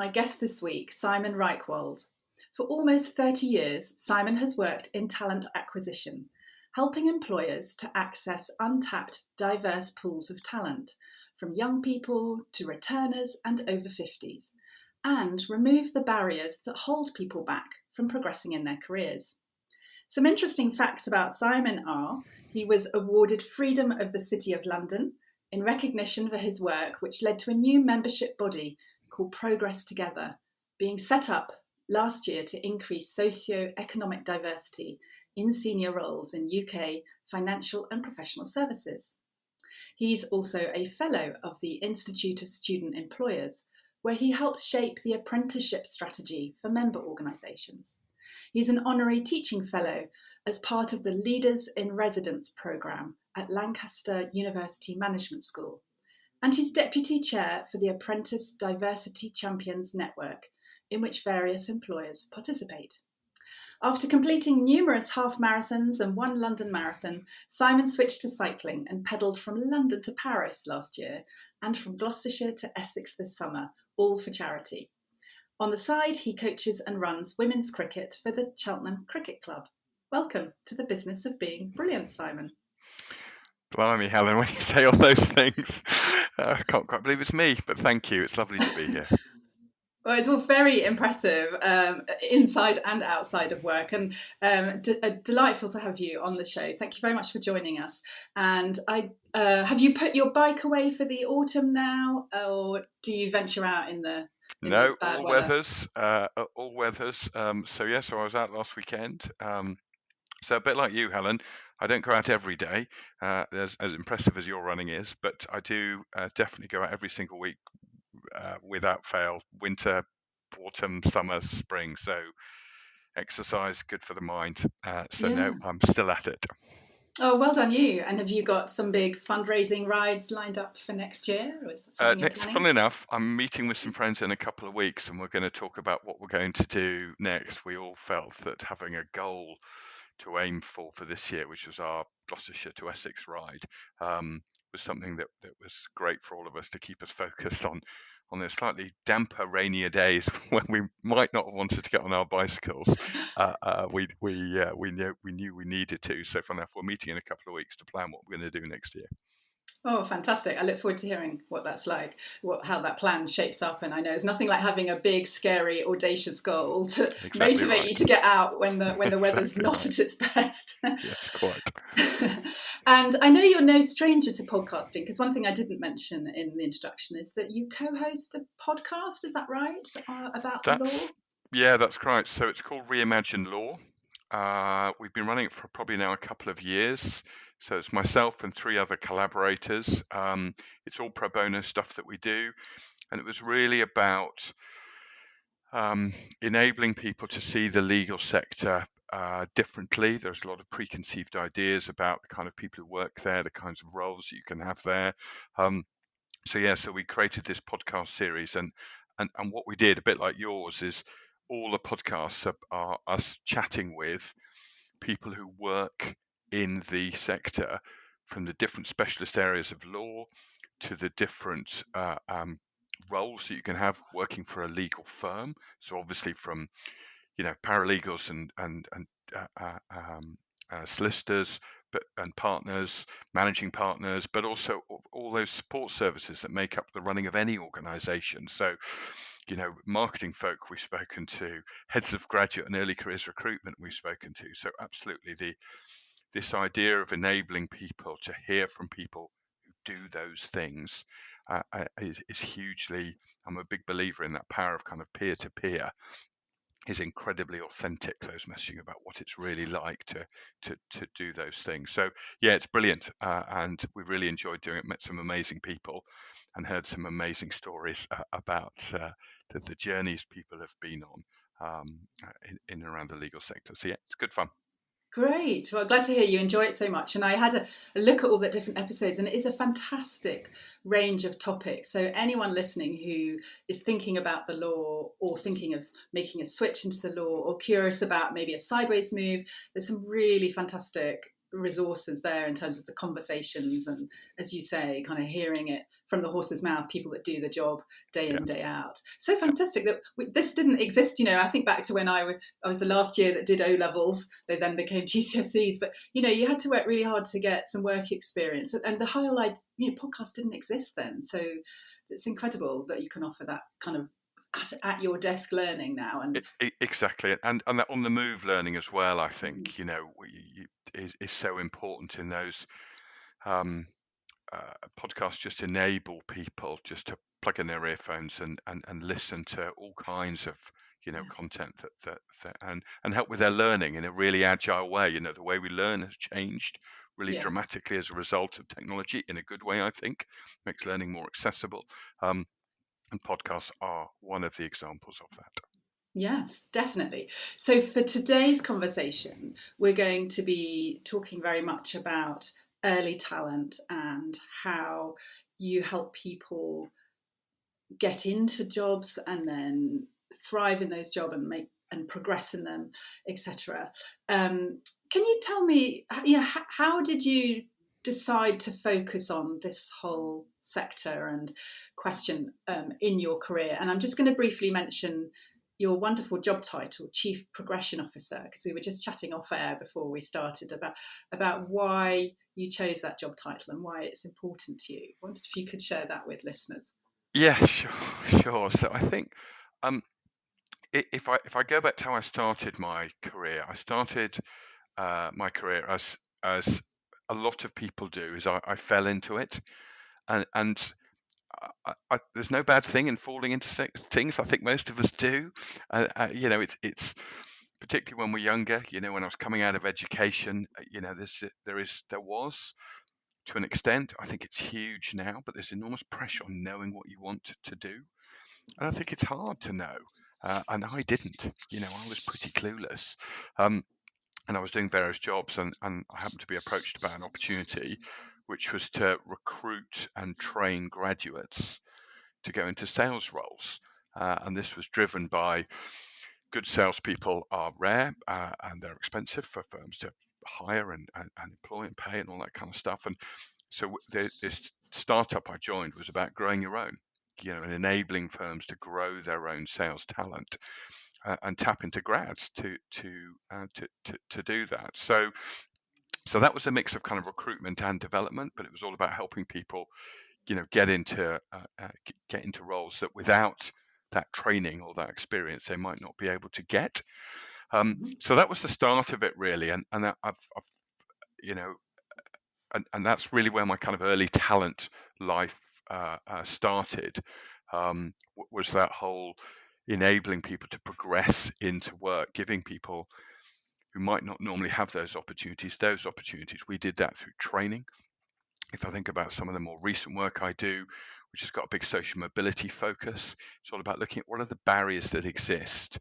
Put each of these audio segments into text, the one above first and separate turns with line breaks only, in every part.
my guest this week, Simon Reichwald. For almost 30 years, Simon has worked in talent acquisition, helping employers to access untapped, diverse pools of talent, from young people to returners and over 50s, and remove the barriers that hold people back from progressing in their careers. Some interesting facts about Simon are he was awarded Freedom of the City of London in recognition for his work, which led to a new membership body called Progress Together, being set up last year to increase socio-economic diversity in senior roles in UK financial and professional services. He's also a fellow of the Institute of Student Employers, where he helps shape the apprenticeship strategy for member organisations. He's an honorary teaching fellow as part of the Leaders in Residence programme at Lancaster University Management School, and he's deputy chair for the Apprentice Diversity Champions Network, in which various employers participate. After completing numerous half marathons and one London marathon, Simon switched to cycling and pedalled from London to Paris last year and from Gloucestershire to Essex this summer, all for charity. On the side, he coaches and runs women's cricket for the Cheltenham Cricket Club. Welcome to the business of being brilliant, Simon.
Blimey, Helen, when you say all those things, I can't quite believe it's me, but thank you. It's lovely to be here.
Well, it's all very impressive, inside and outside of work, and delightful to have you on the show. Thank you very much for joining us. And have you put your bike away for the autumn now, or do you venture out in the
No,
bad
all
weather?
weathers. So I was out last weekend. So a bit like you, Helen, I don't go out every day, as impressive as your running is, but I do definitely go out every single week without fail, winter, autumn, summer, spring. So exercise, good for the mind. No, I'm still at it.
Oh, well done you. And have you got some big fundraising rides lined up for next year? Or is that something you're planning?
Funnily enough, I'm meeting with some friends in a couple of weeks, and we're going to talk about what we're going to do next. We all felt that having a goal to aim for this year, which was our Gloucestershire to Essex ride, was something that was great for all of us to keep us focused on the slightly damper, rainier days when we might not have wanted to get on our bicycles. We knew we needed to. So, for enough, we're meeting in a couple of weeks to plan what we're going to do next year.
Oh, fantastic. I look forward to hearing what that's like, how that plan shapes up. And I know it's nothing like having a big, scary, audacious goal to motivate you to get out when the weather's not at its best.
Yes, quite.
And I know you're no stranger to podcasting, because one thing I didn't mention in the introduction is that you co-host a podcast, is that right, about the law?
Yeah, that's correct. So it's called Reimagine Law. We've been running it for probably now a couple of years. So it's myself and 3 other collaborators. It's all pro bono stuff that we do. And it was really about enabling people to see the legal sector differently. There's a lot of preconceived ideas about the kind of people who work there, the kinds of roles you can have there. So we created this podcast series, and what we did, a bit like yours, is all the podcasts are us chatting with people who work in the sector, from the different specialist areas of law to the different roles that you can have working for a legal firm. So obviously from paralegals and solicitors, and partners, managing partners, but also all those support services that make up the running of any organisation. So, marketing folk we've spoken to, heads of graduate and early careers recruitment we've spoken to. So absolutely this idea of enabling people to hear from people who do those things is hugely, I'm a big believer in that power of kind of peer-to-peer. Is incredibly authentic, those messaging about what it's really like to do those things. So yeah, it's brilliant, and we really enjoyed doing it. Met some amazing people, and heard some amazing stories about the journeys people have been on in and around the legal sector. So yeah, it's good fun.
Great. Well, glad to hear you enjoy it so much. And I had a look at all the different episodes, and it is a fantastic range of topics. So anyone listening who is thinking about the law, or thinking of making a switch into the law, or curious about maybe a sideways move, there's some really fantastic resources there in terms of the conversations and, as you say, kind of hearing it from the horse's mouth, people that do the job day
Yeah.
in, day out. So fantastic that this didn't exist. I think back to when I was the last year that did O levels. They then became GCSEs, but you had to work really hard to get some work experience. And the whole podcast didn't exist then. So it's incredible that you can offer that kind of at your desk learning now. And
Exactly, and that on the move learning as well. I think is so important in those podcasts. Just enable people just to plug in their earphones and listen to all kinds of content that and help with their learning in a really agile way. The way we learn has changed really dramatically as a result of technology in a good way. I think makes learning more accessible, and podcasts are one of the examples of that.
Yes, definitely. So for today's conversation, we're going to be talking very much about early talent and how you help people get into jobs and then thrive in those jobs and progress in them, etc. Can you tell me, how did you decide to focus on this whole sector and question in your career? And I'm just going to briefly mention your wonderful job title, Chief Progression Officer, because we were just chatting off air before we started about why you chose that job title and why it's important to you. I wondered if you could share that with listeners.
Yeah, sure. So I think if I go back to how I started my career, I started my career as a lot of people do, is I fell into it, and there's no bad thing in falling into things. I think most of us do. It's particularly when we're younger. When I was coming out of education, there was to an extent. I think it's huge now, but there's enormous pressure on knowing what you want to do. And I think it's hard to know. And I didn't. I was pretty clueless. And I was doing various jobs, and I happened to be approached about an opportunity, which was to recruit and train graduates to go into sales roles. And this was driven by good salespeople are rare, and they're expensive for firms to hire and employ and pay and all that kind of stuff. And so this startup I joined was about growing your own, and enabling firms to grow their own sales talent, and tap into grads to do that. So that was a mix of kind of recruitment and development, but it was all about helping people, get into roles that without that training or that experience they might not be able to get. So that was the start of it, really, and I've and that's really where my kind of early talent life started. Was that whole enabling people to progress into work, giving people who might not normally have those opportunities. We did that through training. If I think about some of the more recent work I do, which has got a big social mobility focus, it's all about looking at what are the barriers that exist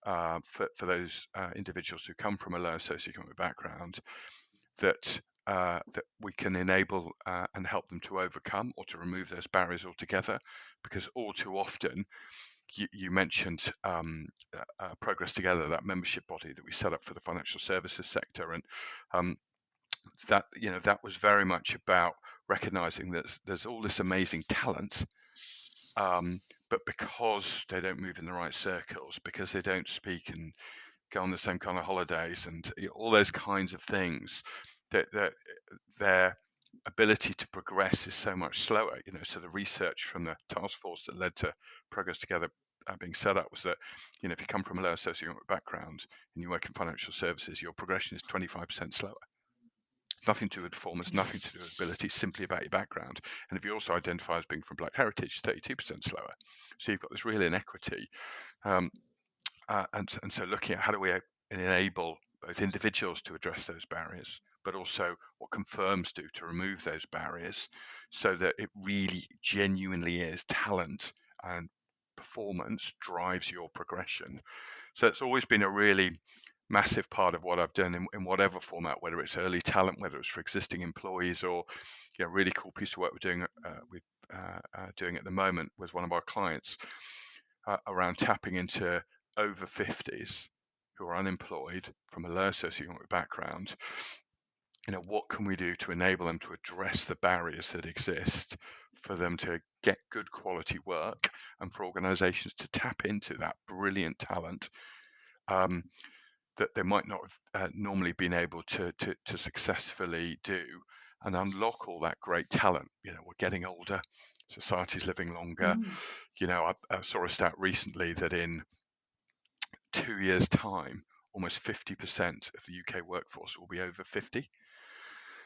for those individuals who come from a low socioeconomic background that we can enable and help them to overcome or to remove those barriers altogether. Because all too often, you mentioned Progress Together, that membership body that we set up for the financial services sector, and that was very much about recognizing that there's all this amazing talent, but because they don't move in the right circles, because they don't speak and go on the same kind of holidays and all those kinds of things, that their ability to progress is so much slower. So the research from the task force that led to Progress Together being set up was that, if you come from a lower socioeconomic background and you work in financial services, your progression is 25% slower. Nothing to do with performance, nothing to do with ability, simply about your background. And if you also identify as being from Black heritage, 32% slower. So you've got this real inequity. And so looking at how do we enable both individuals to address those barriers, but also what can firms do to remove those barriers so that it really genuinely is talent and performance drives your progression. So it's always been a really massive part of what I've done in whatever format, whether it's early talent, whether it's for existing employees, or really cool piece of work we're doing doing at the moment with one of our clients around tapping into over 50s who are unemployed from a low socioeconomic background, what can we do to enable them to address the barriers that exist for them to get good quality work and for organizations to tap into that brilliant talent um, that they might not have normally been able to successfully do and unlock all that great talent. We're getting older, society's living longer.
Mm.
I saw a stat recently that in 2 years' time, almost 50% of the UK workforce will be over 50.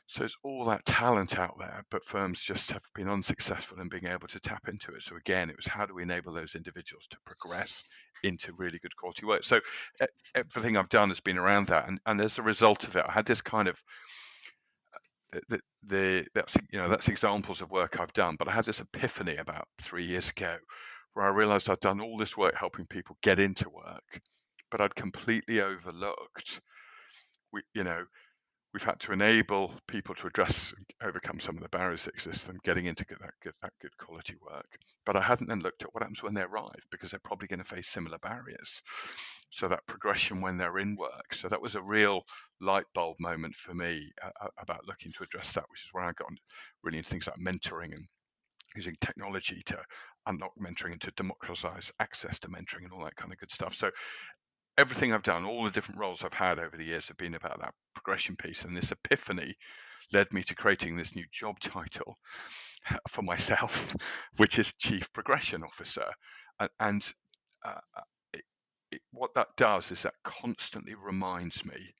So it's all that talent out there, but firms just have been unsuccessful in being able to tap into it. So again, it was how do we enable those individuals to progress into really good quality work? So everything I've done has been around that, and as a result of it, I had this kind of that's examples of work I've done. But I had this epiphany about 3 years ago, where I realised I'd done all this work helping people get into work, but I'd completely overlooked we've had to enable people to overcome some of the barriers that exist and getting into that good quality work. But I hadn't then looked at what happens when they arrive, because they're probably going to face similar barriers. So that progression when they're in work. So that was a real light bulb moment for me about looking to address that, which is where I got really into things like mentoring and using technology to unlock mentoring and to democratize access to mentoring and all that kind of good stuff. So everything I've done, all the different roles I've had over the years have been about that progression piece. And this epiphany led me to creating this new job title for myself, which is Chief Progression Officer. And what that does is that constantly reminds me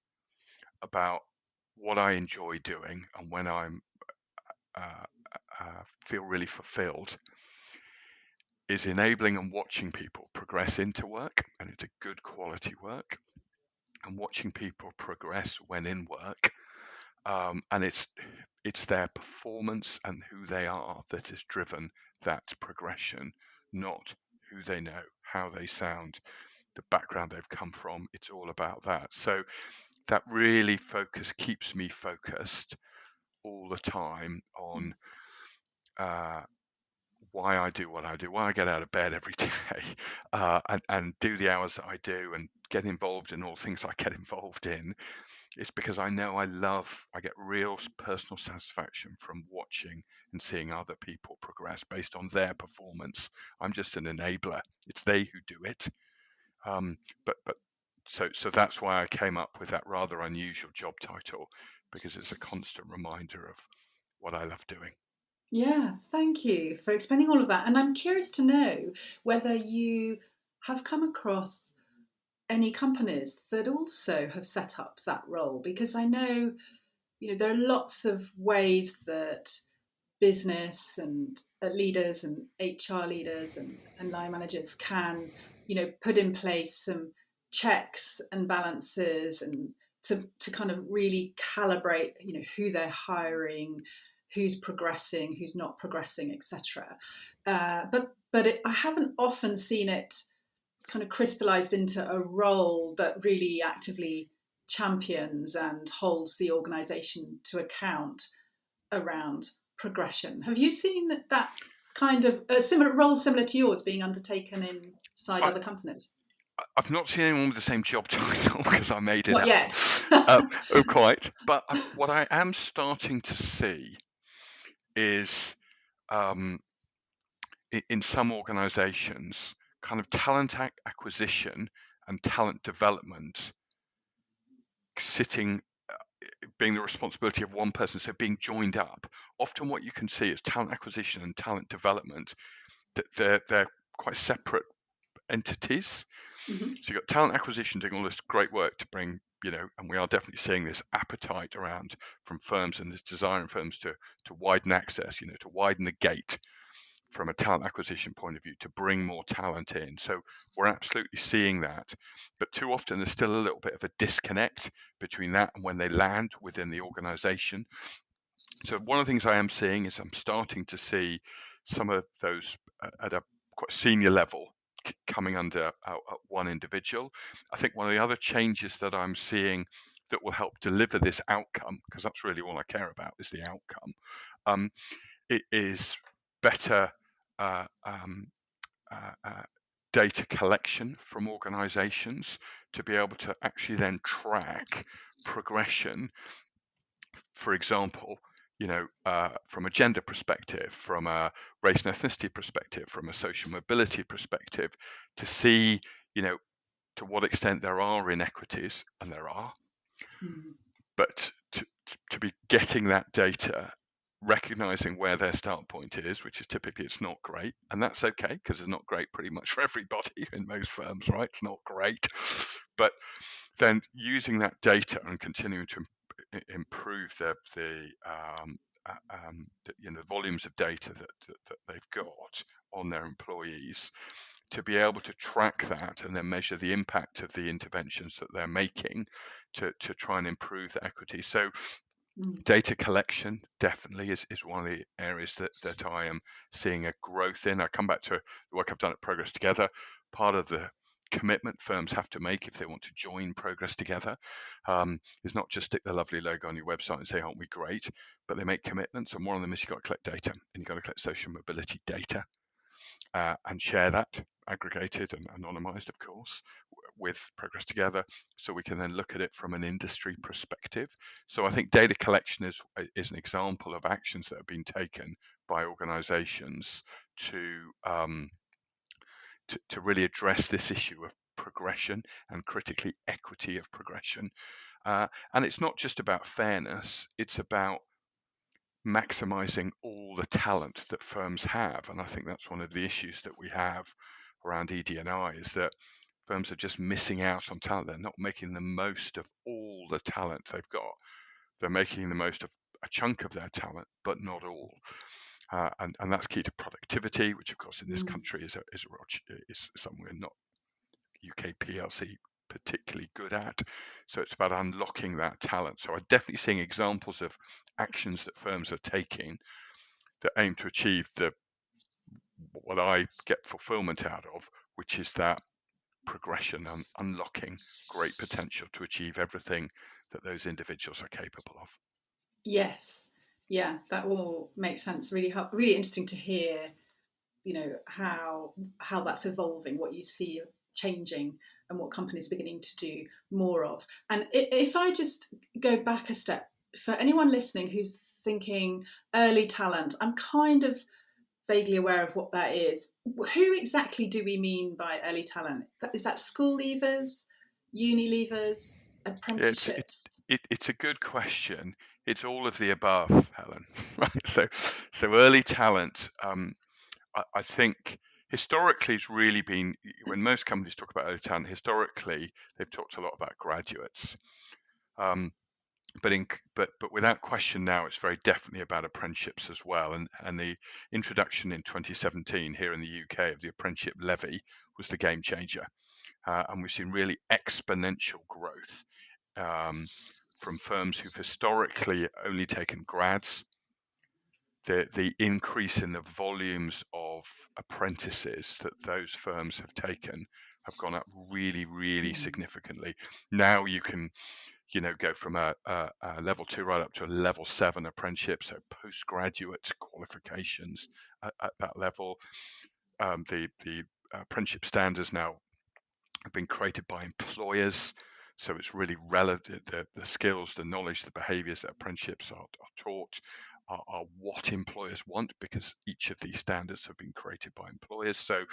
about what I enjoy doing, and when I'm feel really fulfilled is enabling and watching people progress into work and into good quality work, and watching people progress when in work. And it's their performance and who they are that has driven that progression, not who they know, how they sound, the background they've come from. It's all about that. So that really keeps me focused all the time on why I do what I do, why I get out of bed every day, and do the hours that I do and get involved in all the things I get involved in. It's because I know I get real personal satisfaction from watching and seeing other people progress based on their performance. I'm just an enabler. It's they who do it. But so that's why I came up with that rather unusual job title, because it's a constant reminder of what I love doing.
Yeah, thank you for explaining all of that. And I'm curious to know whether you have come across any companies that also have set up that role, because I know, there are lots of ways that business and leaders and HR leaders and line managers can, put in place some checks and balances and to kind of really calibrate, who they're hiring, who's progressing, who's not progressing, etc. I haven't often seen it kind of crystallized into a role that really actively champions and holds the organization to account around progression. Have you seen that kind of a similar role similar to yours being undertaken inside
I,
other companies?
I've not seen anyone with the same job title because I made it
Not
up.
yet.
Oh, quite. But what I am starting to see is in some organizations, kind of talent acquisition and talent development being the responsibility of one person, so being joined up. Often what you can see is talent acquisition and talent development, that they're quite separate entities.
Mm-hmm.
So you've got talent acquisition doing all this great work to bring, and we are definitely seeing this appetite around from firms and this desire in firms to widen access, to widen the gate from a talent acquisition point of view to bring more talent in. So we're absolutely seeing that. But too often there's still a little bit of a disconnect between that and when they land within the organization. So one of the things I am seeing is I'm starting to see some of those at a quite senior level coming under one individual. I think one of the other changes that I'm seeing that will help deliver this outcome, because that's really all I care about is the outcome, it is better data collection from organizations to be able to actually then track progression for example, from a gender perspective, from a race and ethnicity perspective, from a social mobility perspective, to see, to what extent there are inequities, and there are, but to be getting that data, recognizing where their start point is, which is typically it's not great, and that's okay, because it's not great pretty much for everybody in most firms, right? It's not great, but then using that data and continuing to improve the volumes of data that they've got on their employees, to be able to track that and then measure the impact of the interventions that they're making to try and improve the equity. So data collection definitely is one of the areas that I am seeing a growth in. I come back to the work I've done at Progress Together. Part of the commitment firms have to make if they want to join Progress Together is not just stick the lovely logo on your website and say, aren't we great? But they make commitments, and one of them is you've got to collect data, and you've got to collect social mobility data and share that, aggregated and anonymized, of course, with Progress Together, so we can then look at it from an industry perspective. So I think data collection is an example of actions that have been taken by organizations to really address this issue of progression, and critically equity of progression. And it's not just about fairness, it's about maximizing all the talent that firms have. And I think that's one of the issues that we have around ED&I, is that firms are just missing out on talent. They're not making the most of all the talent they've got. They're making the most of a chunk of their talent, but not all. And that's key to productivity, which of course in this country is something we're not UK PLC particularly good at. So it's about unlocking that talent. So I'm definitely seeing examples of actions that firms are taking that aim to achieve what I get fulfillment out of, which is that progression and unlocking great potential to achieve everything that those individuals are capable of.
Yes, yeah, that all makes sense. Really interesting to hear, how that's evolving, what you see changing, and what companies are beginning to do more of. And if I just go back a step, for anyone listening who's thinking early talent, I'm kind of vaguely aware of what that is. Who exactly do we mean by early talent? Is that school leavers, uni leavers, apprenticeships?
It's a good question. It's all of the above, Helen. Right. So early talent, I think historically it's really been, when most companies talk about early talent, historically they've talked a lot about graduates. But without question now it's very definitely about apprenticeships as well. And the introduction in 2017 here in the UK of the apprenticeship levy was the game changer. And we've seen really exponential growth from firms who've historically only taken grads. The increase in the volumes of apprentices that those firms have taken have gone up really, really significantly. Now you can, go from a level 2 right up to a level 7 apprenticeship, so postgraduate qualifications at that level. The apprenticeship standards now have been created by employers, so it's really relevant. The skills, the knowledge, the behaviours that apprenticeships are taught are what employers want, because each of these standards have been created by employers. So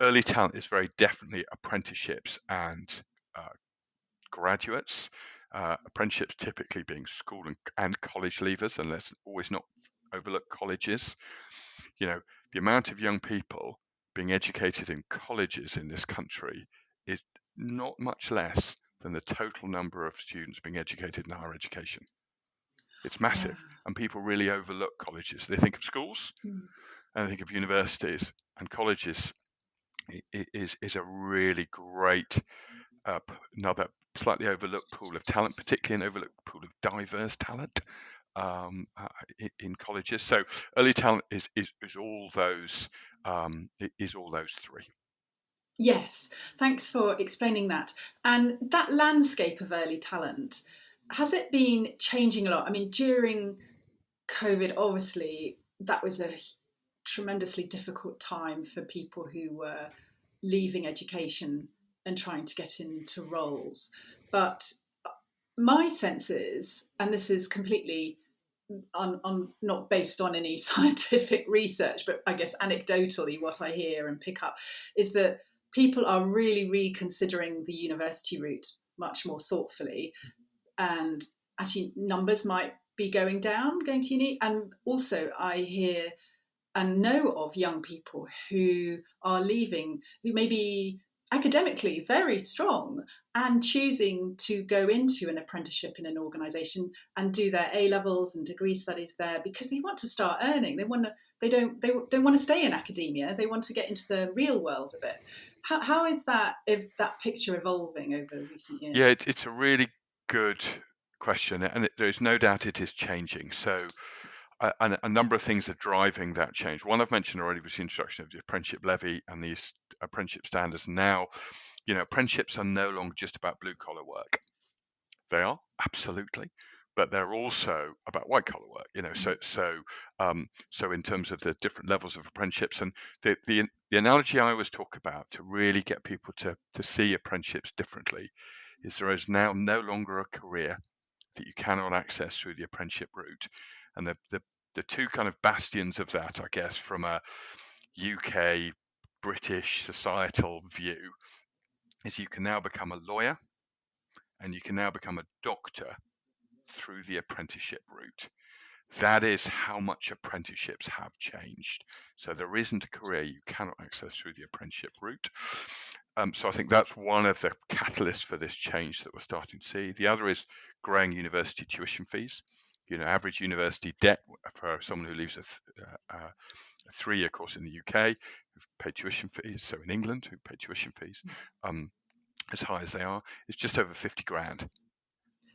early talent is very definitely apprenticeships and graduates. Apprenticeships typically being school and college leavers, and let's always not overlook colleges. The amount of young people being educated in colleges in this country is not much less than the total number of students being educated in higher education. It's massive, and people really overlook colleges. They think of schools and they think of universities, and colleges is a really great, another slightly overlooked pool of talent, particularly an overlooked pool of diverse talent in colleges. So early talent is all those three.
Yes, thanks for explaining that. And that landscape of early talent, has it been changing a lot? I mean, during COVID, obviously, that was a tremendously difficult time for people who were leaving education and trying to get into roles. But My sense is, and this is completely not based on any scientific research, but I guess anecdotally what I hear and pick up is that people are really reconsidering the university route much more thoughtfully, and actually numbers might be going down going to uni. And also I hear and know of young people who are leaving, who may be academically very strong and choosing to go into an apprenticeship in an organisation and do their A levels and degree studies there because they want to start earning. They don't want to stay in academia. They want to get into the real world a bit. How is that, if that picture evolving over recent
Yeah,
years?
it's a really good question, and there's no doubt it is changing. So a number of things are driving that change. One I've mentioned already was the introduction of the apprenticeship levy and these apprenticeship standards. Now, apprenticeships are no longer just about blue collar work. They are absolutely, but they're also about white collar work. So in terms of the different levels of apprenticeships, and the analogy I always talk about to really get people to see apprenticeships differently is there is now no longer a career that you cannot access through the apprenticeship route, and the two kind of bastions of that, I guess, from a UK British societal view, is you can now become a lawyer and you can now become a doctor through the apprenticeship route. That is how much apprenticeships have changed. So there isn't a career you cannot access through the apprenticeship route. So I think that's one of the catalysts for this change that we're starting to see. The other is growing university tuition fees. Average university debt for someone who leaves a 3-year course in the UK who've paid tuition fees, so in England who've paid tuition fees as high as they are, is just over 50 grand.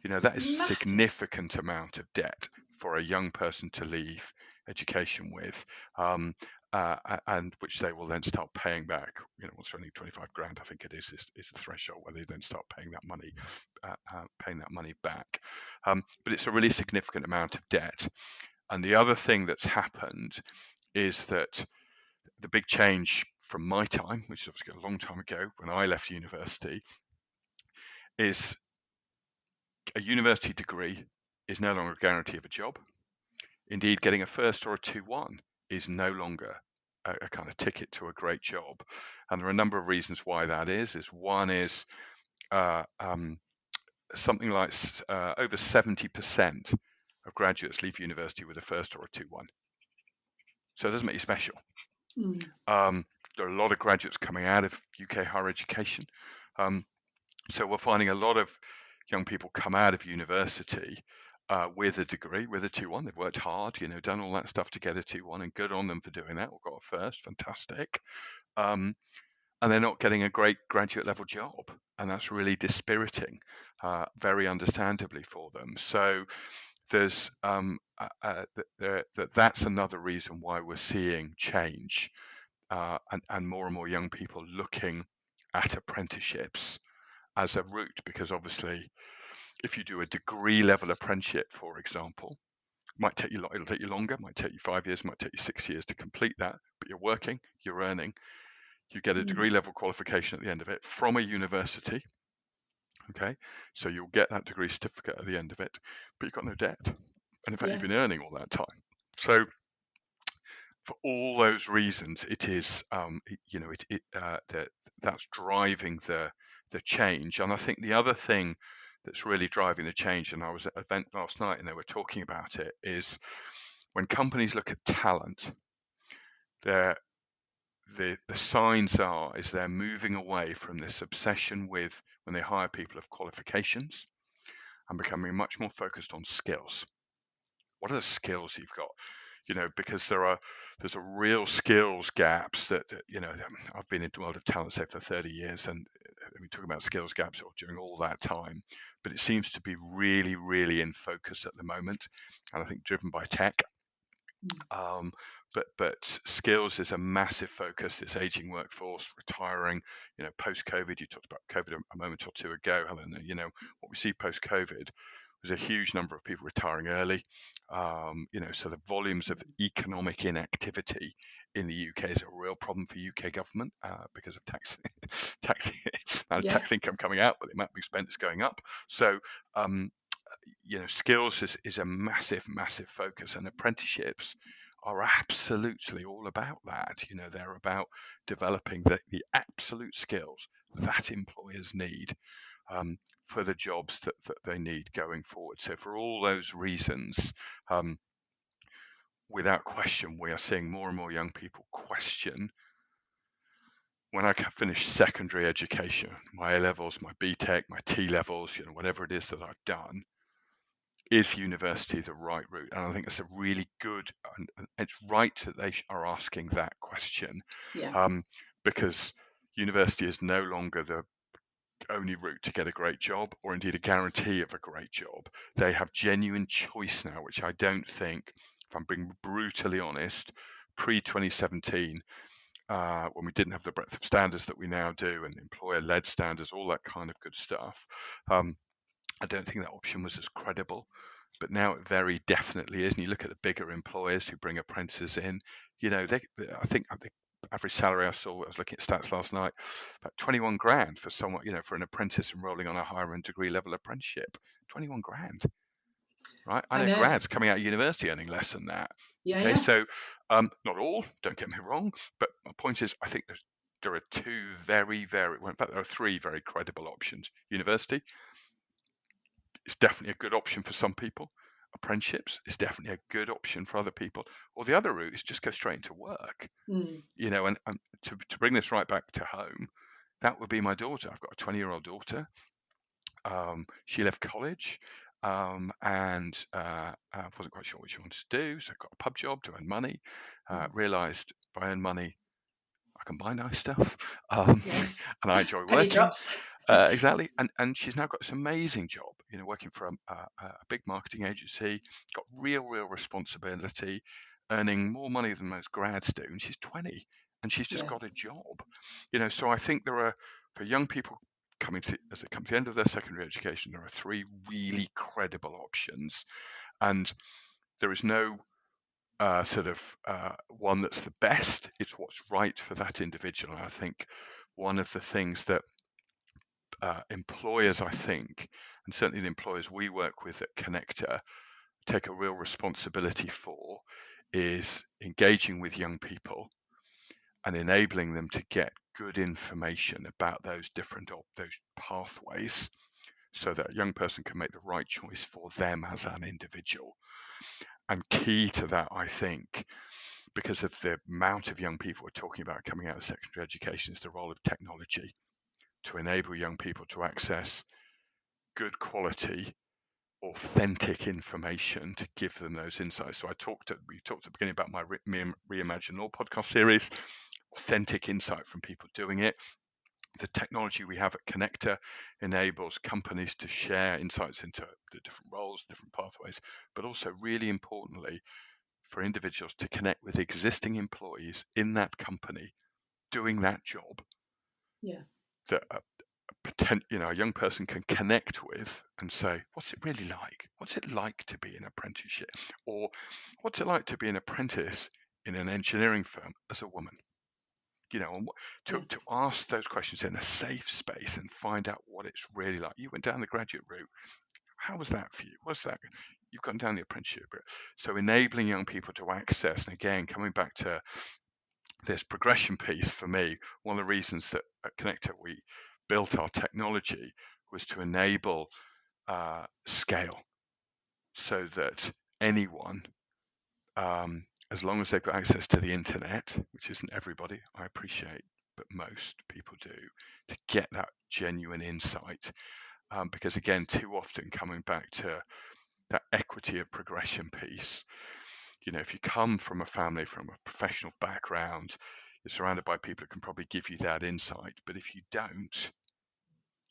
That is a
Massive.
significant amount of debt for a young person to leave education with, and which they will then start paying back. Once they're earning 25 grand, I think it is the threshold where they then start paying that money back. But it's a really significant amount of debt. And the other thing that's happened is that the big change from my time, which is obviously a long time ago when I left university, is a university degree is no longer a guarantee of a job. Indeed, getting a first or a 2-1 is no longer a kind of ticket to a great job. And there are a number of reasons why that is. One is something like over 70% of graduates leave university with a first or a 2-1. So it doesn't make you special.
Mm.
There are a lot of graduates coming out of UK higher education. So we're finding a lot of young people come out of university with a degree, with a 2-1. They've worked hard, done all that stuff to get a 2-1, and good on them for doing that, or got a first, fantastic. And they're not getting a great graduate level job, and that's really dispiriting, very understandably for them. So there's that's another reason why we're seeing change, and more young people looking at apprenticeships as a route, because obviously if you do a degree level apprenticeship, for example, it'll take you longer, might take you 5 years, might take you 6 years to complete that, but you're working, you're earning, you get a degree level qualification at the end of it from a university. Okay, so you'll get that degree certificate at the end of it, but you've got no debt, and in fact you've been
Yes.
earning all that time. So for all those reasons, it is that's driving the change. And I think the other thing that's really driving the change, and I was at an event last night and they were talking about it, is when companies look at talent, the signs is they're moving away from this obsession with, when they hire people, of qualifications, and becoming much more focused on skills. What are the skills you've got? Because there's a real skills gaps that I've been in the world of talent, say, for 30 years, and we talk about skills gaps during all that time, but it seems to be really, really in focus at the moment, and I think driven by tech. But skills is a massive focus. This aging workforce, retiring, post-COVID. You talked about COVID a moment or two ago, Helen. What we see post-COVID, There's a huge number of people retiring early. So the volumes of economic inactivity in the UK is a real problem for UK government because of tax
Yes.
income coming out, but the amount being spent is going up. So skills is a massive focus, and apprenticeships are absolutely all about that. They're about developing the absolute skills that employers need for the jobs that they need going forward. So for all those reasons, without question, we are seeing more and more young people question, when I finished secondary education, my A-levels, my BTEC, my T-levels, whatever it is that I've done, is university the right route? And I think it's a really good, and it's right that they are asking that question,
Yeah.
because university is no longer the only route to get a great job, or indeed a guarantee of a great job. They have genuine choice now, which I don't think, if I'm being brutally honest, pre-2017, when we didn't have the breadth of standards that we now do, and employer-led standards, all that kind of good stuff, I don't think that option was as credible. But now it very definitely is. And you look at the bigger employers who bring apprentices in, I think the average salary I was looking at stats last night, about 21 grand for someone, for an apprentice enrolling on a higher end degree level apprenticeship. 21 grand, right? I
I
know
know.
grads coming out of university earning less than that.
Yeah.
Okay,
Yeah.
so not all, don't get me wrong, but my point is, I think there are two very, very, well, in fact, there are three very credible options. University is definitely a good option for some people. Apprenticeships is definitely a good option for other people. Or the other route is just go straight into work.
Mm.
And to bring this right back to home, that would be my daughter. I've got a 20-year-old daughter. She left college and wasn't quite sure what she wanted to do. So got a pub job to earn money. Realised by earn money, I can buy nice stuff.
Yes.
And I enjoy
Penny
working.
drops.
Exactly. And she's now got this amazing job, working for a big marketing agency, got real responsibility, earning more money than most grads do. And she's 20 and she's just
Yeah.
got a job, so I think there are, for young people as they come to the end of their secondary education, there are three really credible options. And there is no one that's the best. It's what's right for that individual. And I think one of the things that employers, I think, and certainly the employers we work with at Connectr, take a real responsibility for, is engaging with young people and enabling them to get good information about those those pathways, so that a young person can make the right choice for them as an individual. And key to that, I think, because of the amount of young people we're talking about coming out of secondary education, is the role of technology to enable young people to access good quality, authentic information to give them those insights. So we talked at the beginning about my Reimagine Law podcast series, authentic insight from people doing it. The technology we have at Connectr enables companies to share insights into the different roles, different pathways, but also, really importantly, for individuals to connect with existing employees in that company doing that job.
Yeah.
That a young person can connect with and say, what's it really like? What's it like to be an apprenticeship? Or what's it like to be an apprentice in an engineering firm as a woman? And to ask those questions in a safe space and find out what it's really like. You went down the graduate route. How was that for you? What's that? You've gone down the apprenticeship route. So enabling young people to access, and again, coming back to this progression piece, for me, one of the reasons that at Connectr we built our technology was to enable scale, so that anyone, as long as they've got access to the internet, which isn't everybody, I appreciate, but most people do, to get that genuine insight. Because again, too often, coming back to that equity of progression piece, if you come from a family, from a professional background, you're surrounded by people who can probably give you that insight. But if you don't,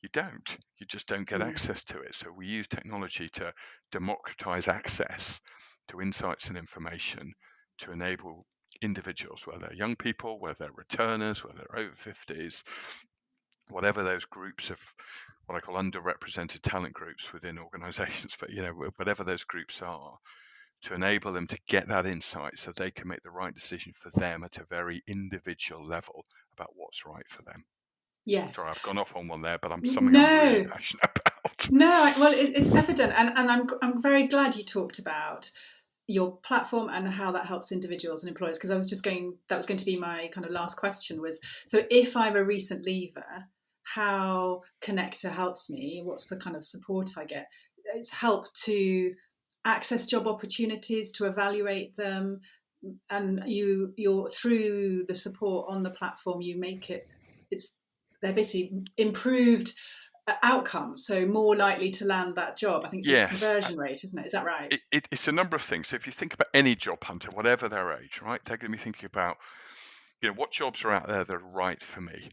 you just don't get access to it. So we use technology to democratize access to insights and information, to enable individuals, whether they're young people, whether they're returners, whether they're over 50s, whatever those groups of, what I call underrepresented talent groups within organizations, but whatever those groups are, to enable them to get that insight so they can make the right decision for them at a very individual level about what's right for them.
Yes.
Sorry, I've gone off on one there, but something I'm really
No,
passionate about.
no. Well, it's evident, and I'm very glad you talked about your platform and how that helps individuals and employers, because that was going to be my kind of last question was, so if I'm a recent leaver, how Connectr helps me, what's the kind of support I get? It's helped to access job opportunities, to evaluate them, and you're through the support on the platform, you make they're basically improved outcomes, so more likely to land that job. I think it's your
Yes,
conversion rate, isn't it? Is that right?
it's a number of things. So if you think about any job hunter, whatever their age, right, they're going to be thinking about, what jobs are out there that are right for me.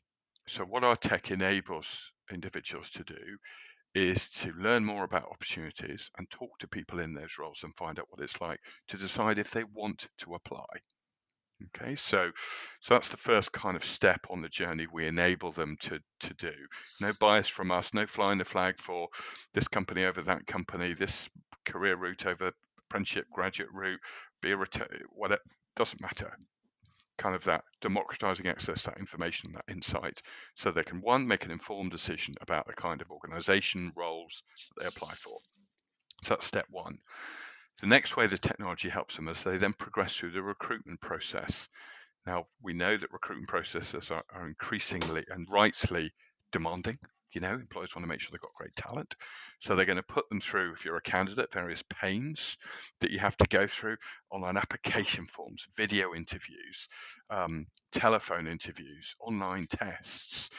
So what our tech enables individuals to do is to learn more about opportunities and talk to people in those roles and find out what it's like to decide if they want to apply. Okay, so that's the first kind of step on the journey we enable them to do. No bias from us, no flying the flag for this company over that company, this career route over apprenticeship, graduate route, be a whatever, doesn't matter. Kind of that democratizing access to that information, that insight, so they can, one, make an informed decision about the kind of organization roles that they apply for. So that's step one. The next way the technology helps them is they then progress through the recruitment process. Now, we know that recruitment processes are increasingly and rightly demanding. Employers want to make sure they've got great talent. So they're going to put them through, if you're a candidate, various pains that you have to go through, online application forms, video interviews, telephone interviews, online tests,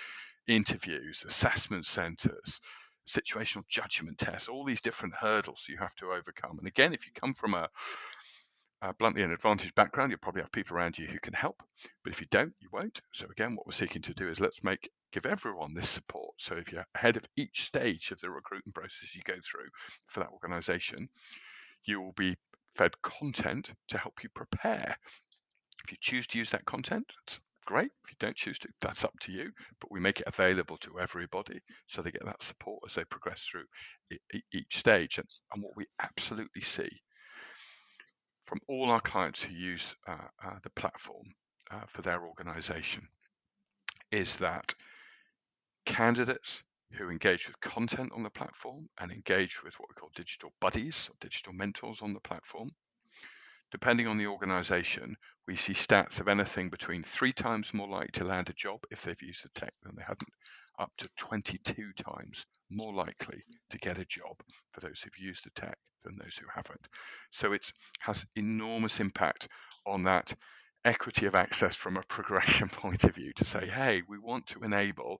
interviews, assessment centers, situational judgment tests, all these different hurdles you have to overcome. And again, if you come from a bluntly an advantaged background, you'll probably have people around you who can help, but if you don't, you won't. So again, what we're seeking to do is give everyone this support. So if you're ahead of each stage of the recruitment process you go through for that organization, you will be fed content to help you prepare. If you choose to use that content, that's great. If you don't choose to, that's up to you, but we make it available to everybody so they get that support as they progress through each stage. And what we absolutely see from all our clients who use the platform for their organization is that candidates who engage with content on the platform and engage with what we call digital buddies or digital mentors on the platform, depending on the organization, we see stats of anything between 3 times more likely to land a job if they've used the tech than they hadn't, up to 22 times more likely to get a job for those who've used the tech than those who haven't. So it has enormous impact on that equity of access from a progression point of view, to say, hey, we want to enable,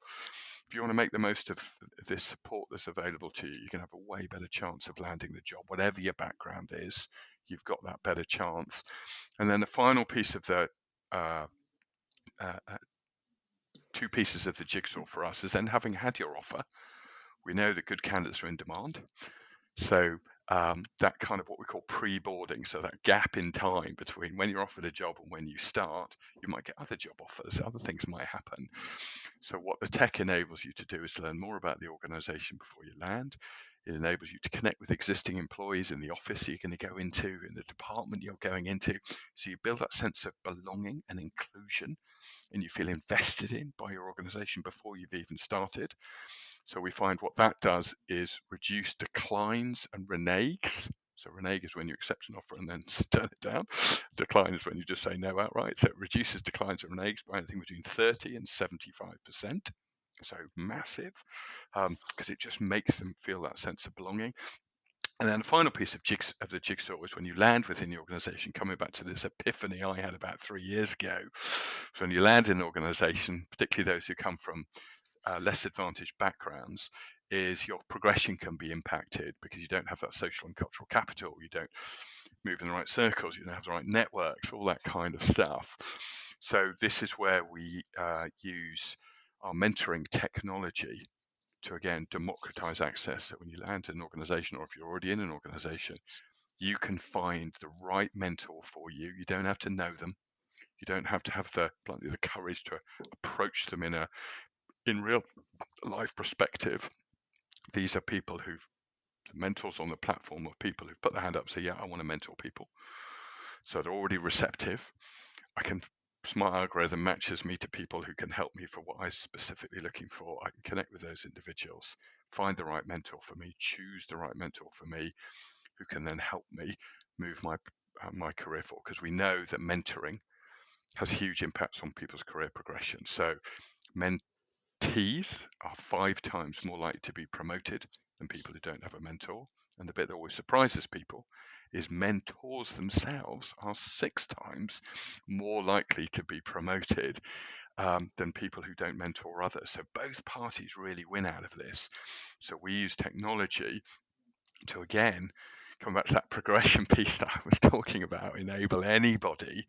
if you want to make the most of this support that's available to you, you can have a way better chance of landing the job. Whatever your background is, you've got that better chance. And then the final piece of the two pieces of the jigsaw for us is then, having had your offer, we know that good candidates are in demand. So that kind of what we call pre-boarding, so that gap in time between when you're offered a job and when you start, you might get other job offers, other things might happen. So what the tech enables you to do is to learn more about the organization before you land. It enables you to connect with existing employees in the office you're going to go into, in the department you're going into. So you build that sense of belonging and inclusion, and you feel invested in by your organization before you've even started. So we find what that does is reduce declines and reneges. So renege is when you accept an offer and then turn it down. Decline is when you just say no outright. So it reduces declines and reneges by anything between 30 and 75%. So massive, because it just makes them feel that sense of belonging. And then the final piece of the jigsaw is when you land within the organization, coming back to this epiphany I had about 3 years ago. So when you land in an organization, particularly those who come from less advantaged backgrounds, is your progression can be impacted because you don't have that social and cultural capital, you don't move in the right circles, you don't have the right networks, all that kind of stuff. So this is where we use our mentoring technology to, again, democratize access. So when you land in an organization, or if you're already in an organization, you can find the right mentor for you. You don't have to know them. You don't have to have the courage to approach them in real life perspective. These are people the mentors on the platform are people who've put their hand up and say, yeah, I want to mentor people. So they're already receptive. Smart algorithm matches me to people who can help me for what I'm specifically looking for. I can connect with those individuals, find the right mentor for me, choose the right mentor for me, who can then help me move my career forward. Because we know that mentoring has huge impacts on people's career progression. So mentees are 5 times more likely to be promoted than people who don't have a mentor. And the bit that always surprises people is mentors themselves are 6 times more likely to be promoted than people who don't mentor others. So both parties really win out of this. So we use technology to, again, come back to that progression piece that I was talking about, enable anybody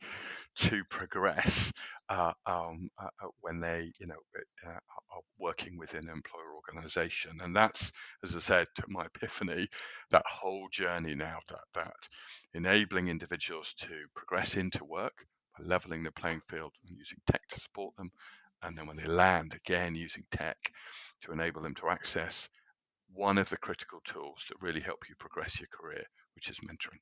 to progress when they are working within an employer organization. And that's, as I said, my epiphany, that whole journey now, that enabling individuals to progress into work by leveling the playing field and using tech to support them, and then when they land, again using tech to enable them to access one of the critical tools that really help you progress your career, which is mentoring.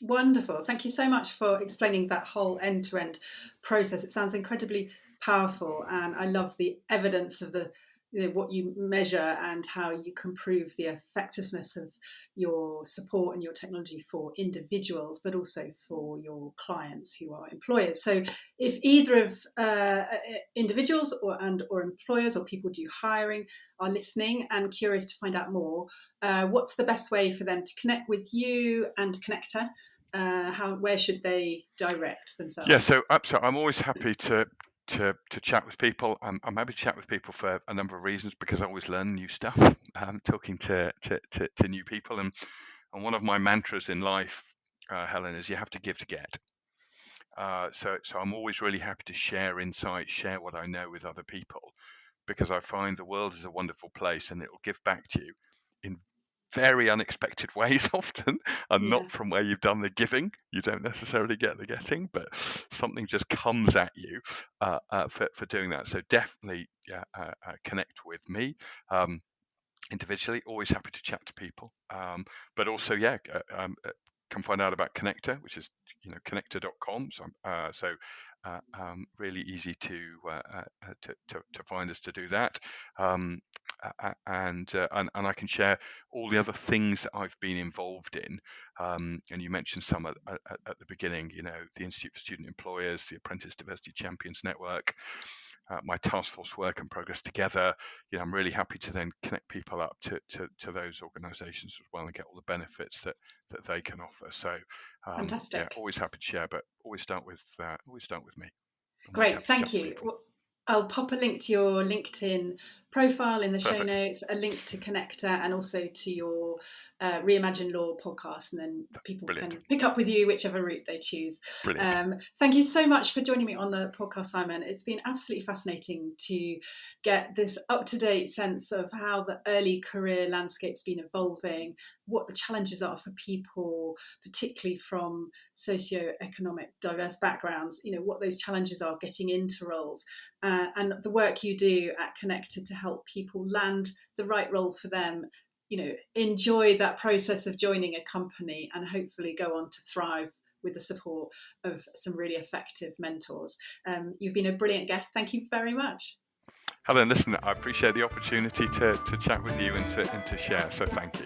Wonderful. Thank you so much for explaining that whole end-to-end process. It sounds incredibly powerful, and I love the evidence of what you measure and how you can prove the effectiveness of your support and your technology for individuals, but also for your clients who are employers. So if either of individuals or employers or people do hiring are listening and curious to find out more, what's the best way for them to connect with you and Connectr? Where should they direct themselves?
Yeah, so absolutely, I'm always happy to chat with people. I'm happy to chat with people for a number of reasons, because I always learn new stuff talking to new people. And one of my mantras in life, Helen, is you have to give to get. So I'm always really happy to share insights, share what I know with other people, because I find the world is a wonderful place, and it will give back to you in very unexpected ways often, and not from where you've done the giving. You don't necessarily get the getting, but something just comes at you for doing that. So definitely connect with me. Individually, always happy to chat to people, but also come find out about Connectr, which is connectr.com. So really easy to find us to do that. And I can share all the other things that I've been involved in. And you mentioned some at the beginning, the Institute for Student Employers, the Apprentice Diversity Champions Network, my task force work and progress together. I'm really happy to then connect people up to those organisations as well, and get all the benefits that they can offer. So
Fantastic.
Always happy to share, but always start with me.
Great, thank you. Well, I'll pop a link to your LinkedIn profile in the show notes, a link to Connectr, and also to your Reimagine Law podcast, and then people can pick up with you whichever route they choose. Thank you so much for joining me on the podcast, Simon. It's been absolutely fascinating to get this up-to-date sense of how the early career landscape's been evolving, what the challenges are for people, particularly from socio-economic diverse backgrounds, what those challenges are getting into roles, and the work you do at Connectr to help people land the right role for them, enjoy that process of joining a company, and hopefully go on to thrive with the support of some really effective mentors. You've been a brilliant guest. Thank you very much.
Helen, listen, I appreciate the opportunity to chat with you and to share, so thank you.